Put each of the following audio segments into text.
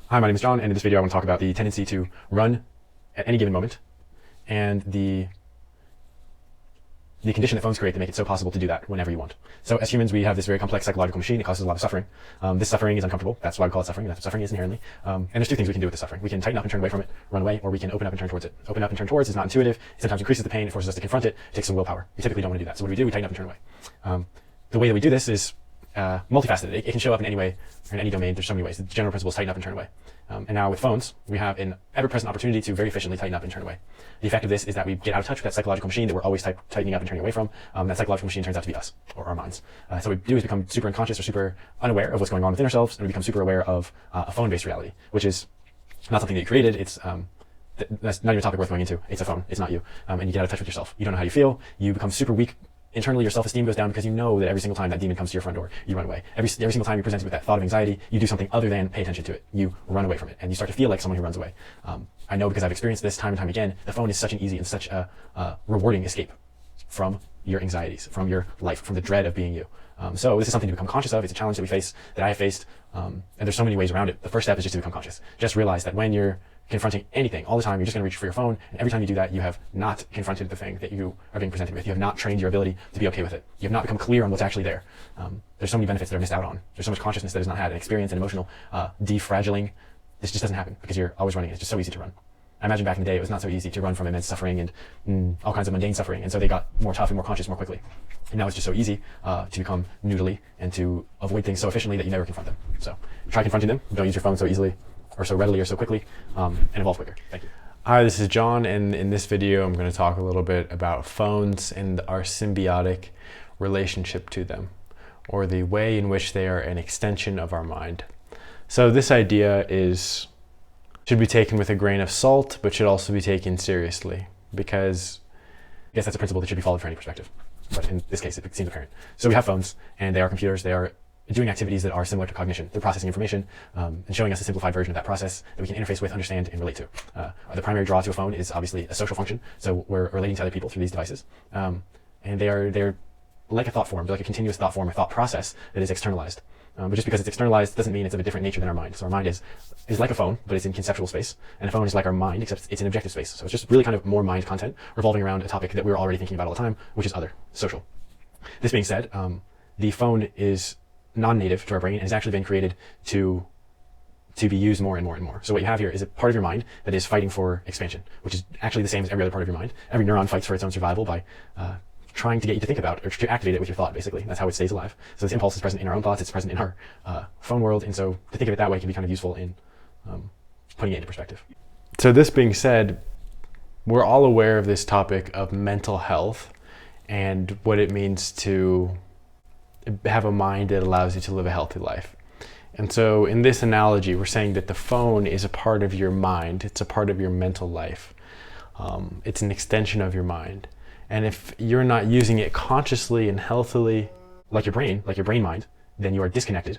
Hi, my name is John, and in this video I want to talk about the tendency to run at any given moment and the condition that phones create to make it so possible to do that whenever you want. So as humans, we have this very complex psychological machine. It causes a lot of suffering. This suffering is uncomfortable. That's why we call it suffering. That's what suffering is inherently. And there's two things we can do with the suffering. We can tighten up and turn away from it, run away, or we can open up and turn towards it. Open up and turn towards is not intuitive. It sometimes increases the pain. It forces us to confront it. It takes some willpower. We typically don't want to do that. So what do? We tighten up and turn away. The way that we do this is multifaceted. It can show up in any way or in any domain. There's so many ways. The general principle is tighten up and turn away. And now with phones, we have an ever-present opportunity to very efficiently tighten up and turn away. The effect of this is that we get out of touch with that psychological machine that we're always tightening up and turning away from. That psychological machine turns out to be us, or our minds. So what we do is become super unconscious or super unaware of what's going on within ourselves, and we become super aware of a phone-based reality, which is not something that you created. It's that's not even a topic worth going into. It's a phone. It's not you. And you get out of touch with yourself. You don't know how you feel. You become super weak. Internally, your self-esteem goes down because you know that every single time that demon comes to your front door, you run away. Every single time you're presented with that thought of anxiety, you do something other than pay attention to it. You run away from it, and you start to feel like someone who runs away. I know because I've experienced this time and time again. The phone is such an easy and such a rewarding escape from your anxieties, from your life, from the dread of being you. So this is something to become conscious of. It's a challenge that we face, that I have faced, and there's so many ways around it. The first step is just to become conscious. Just realize that when you're confronting anything all the time, you're just going to reach for your phone, and every time you do that, you have not confronted the thing that you are being presented with. You have not trained your ability to be okay with it. You have not become clear on what's actually there. There's so many benefits that are missed out on. There's so much consciousness that is not had, and experience and emotional defragiling. This just doesn't happen because you're always running. It's just so easy to run. I imagine back in the day, it was not so easy to run from immense suffering and all kinds of mundane suffering, and so they got more tough and more conscious more quickly. And now it's just so easy to become noodly and to avoid things so efficiently that you never confront them. So try confronting them. Don't use your phone so easily, or so readily, or so quickly, and evolve quicker. Thank you. Hi, this is John, and in this video I'm going to talk a little bit about phones and our symbiotic relationship to them, or the way in which they are an extension of our mind. So this idea should be taken with a grain of salt, but should also be taken seriously, because I guess that's a principle that should be followed for any perspective. But in this case, it seems apparent. So we have phones, and they are computers. They are doing activities that are similar to cognition. They're processing information and showing us a simplified version of that process that we can interface with, understand, and relate to. The primary draw to a phone is obviously a social function. So we're relating to other people through these devices. And they're like a thought form, like a continuous thought form, a thought process that is externalized. But just because it's externalized doesn't mean it's of a different nature than our mind. So our mind is like a phone, but it's in conceptual space. And a phone is like our mind, except it's in objective space. So it's just really kind of more mind content revolving around a topic that we're already thinking about all the time, which is other, social. This being said, the phone is non-native to our brain and has actually been created to be used more and more and more. So what you have here is a part of your mind that is fighting for expansion, which is actually the same as every other part of your mind. Every neuron fights for its own survival by trying to get you to think about or to activate it with your thought, basically. That's how it stays alive. So this impulse is present in our own thoughts, it's present in our phone world, and so to think of it that way can be kind of useful in putting it into perspective. So this being said, we're all aware of this topic of mental health and what it means to have a mind that allows you to live a healthy life. And so in this analogy, we're saying that the phone is a part of your mind. It's a part of your mental life. It's an extension of your mind. And if you're not using it consciously and healthily, like your brain mind, then you are disconnected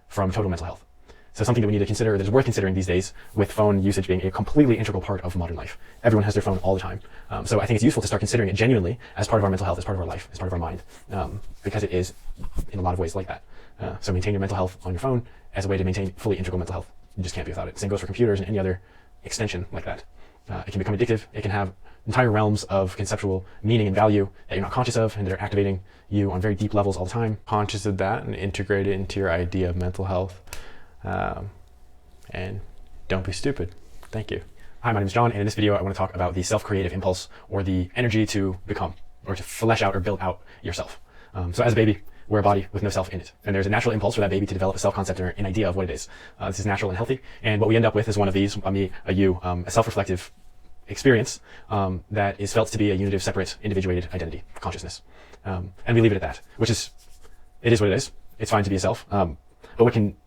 from total mental health. So something that we need to consider, that is worth considering these days, with phone usage being a completely integral part of modern life. Everyone has their phone all the time. So I think it's useful to start considering it genuinely as part of our mental health, as part of our life, as part of our mind, because it is in a lot of ways like that. So maintain your mental health on your phone as a way to maintain fully integral mental health. You just can't be without it. Same goes for computers and any other extension like that. It can become addictive. It can have entire realms of conceptual meaning and value that you're not conscious of and that are activating you on very deep levels all the time. Conscious of that and integrate it into your idea of mental health. And don't be stupid. Thank you. Hi, my name is John, and in this video I want to talk about the self-creative impulse, or the energy to become, or to flesh out or build out yourself. So as a baby, we're a body with no self in it. And there's a natural impulse for that baby to develop a self-concept or an idea of what it is. This is natural and healthy. And what we end up with is one of these, a me, a you, a self-reflective experience that is felt to be a unitive, separate, individuated identity, consciousness. And we leave it at that, which is, it is what it is. It's fine to be a self. But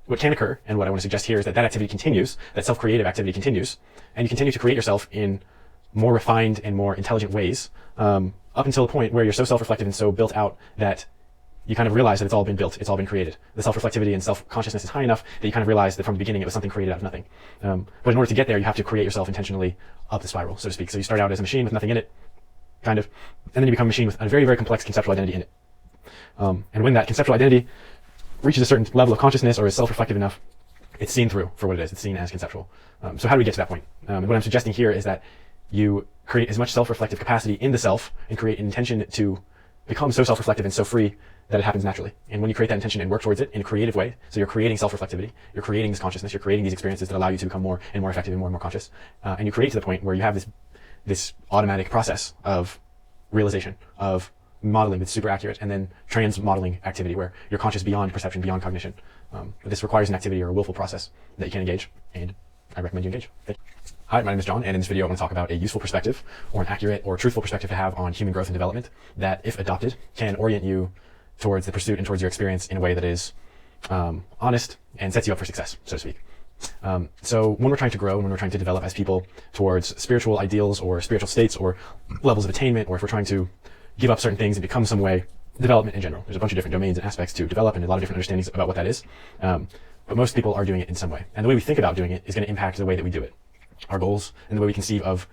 what can occur, and what I want to suggest here, is that activity continues, that self-creative activity continues, and you continue to create yourself in more refined and more intelligent ways, up until the point where you're so self-reflective and so built out that you kind of realize that it's all been built, it's all been created. The self-reflectivity and self-consciousness is high enough that you kind of realize that from the beginning it was something created out of nothing. But in order to get there, you have to create yourself intentionally up the spiral, so to speak. So you start out as a machine with nothing in it, kind of, and then you become a machine with a very, very complex conceptual identity in it. And when that conceptual identity reaches a certain level of consciousness or is self-reflective enough, it's seen through for what it is. It's seen as conceptual. So how do we get to that point? What I'm suggesting here is that you create as much self-reflective capacity in the self and create an intention to become so self-reflective and so free that it happens naturally. And when you create that intention and work towards it in a creative way, so you're creating self-reflectivity, you're creating this consciousness, you're creating these experiences that allow you to become more and more effective and more conscious. And you create to the point where you have this automatic process of realization, of modeling that's super accurate, and then trans-modeling activity where you're conscious beyond perception, beyond cognition. This requires an activity or a willful process that you can engage, and I recommend you engage. Thank you. Hi, my name is John, and in this video I want to talk about a useful perspective, or an accurate or truthful perspective to have on human growth and development that, if adopted, can orient you towards the pursuit and towards your experience in a way that is honest and sets you up for success, so to speak. So when we're trying to grow, when we're trying to develop as people towards spiritual ideals or spiritual states or levels of attainment, or if we're trying to give up certain things and become some way, development in general, there's a bunch of different domains and aspects to develop and a lot of different understandings about what that is. But most people are doing it in some way. And the way we think about doing it is going to impact the way that we do it. Our goals and the way we conceive of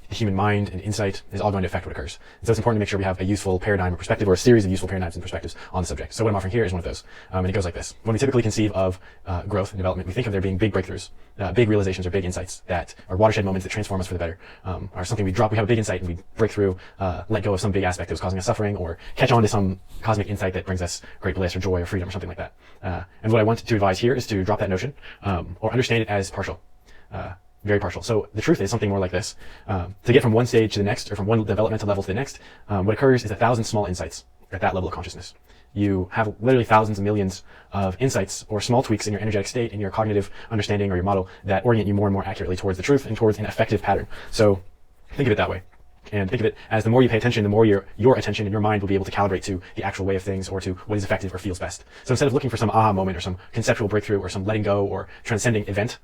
the human mind and insight is all going to affect what occurs. And so it's important to make sure we have a useful paradigm or perspective, or a series of useful paradigms and perspectives on the subject. So what I'm offering here is one of those. And it goes like this. When we typically conceive of growth and development, we think of there being big breakthroughs, big realizations or big insights that are watershed moments that transform us for the better, or something we have a big insight and we break through, let go of some big aspect that was causing us suffering, or catch on to some cosmic insight that brings us great bliss or joy or freedom or something like that. And what I want to advise here is to drop that notion, or understand it as partial. Very partial. So the truth is something more like this. To get from one stage to the next, or from one developmental level to the next, what occurs is 1,000 small insights at that level of consciousness. You have literally thousands of millions of insights or small tweaks in your energetic state, in your cognitive understanding or your model that orient you more and more accurately towards the truth and towards an effective pattern. So think of it that way. And think of it as the more you pay attention, the more your attention and your mind will be able to calibrate to the actual way of things, or to what is effective or feels best. So instead of looking for some aha moment or some conceptual breakthrough or some letting go or transcending event,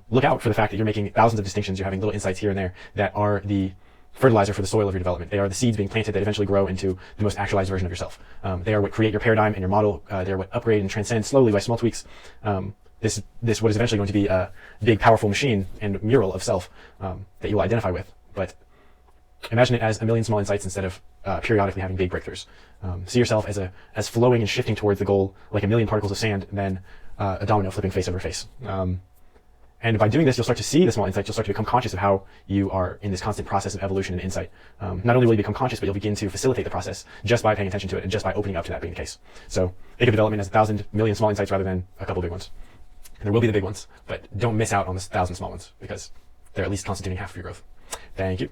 look out for the fact that you're making thousands of distinctions, you're having little insights here and there that are the fertilizer for the soil of your development. They are the seeds being planted that eventually grow into the most actualized version of yourself. They are what create your paradigm and your model. They're what upgrade and transcend slowly by small tweaks this what is eventually going to be a big, powerful machine and mural of self that you will identify with. But imagine it as a million small insights instead of periodically having big breakthroughs. See yourself as flowing and shifting towards the goal like a million particles of sand, and then a domino flipping face over face. And by doing this, you'll start to see the small insights. You'll start to become conscious of how you are in this constant process of evolution and insight. Not only will you become conscious, but you'll begin to facilitate the process just by paying attention to it and just by opening up to that being the case. So think of development as 1,000 million small insights rather than a couple big ones. And there will be the big ones, but don't miss out on the 1,000 small ones, because they're at least constituting half of your growth. Thank you.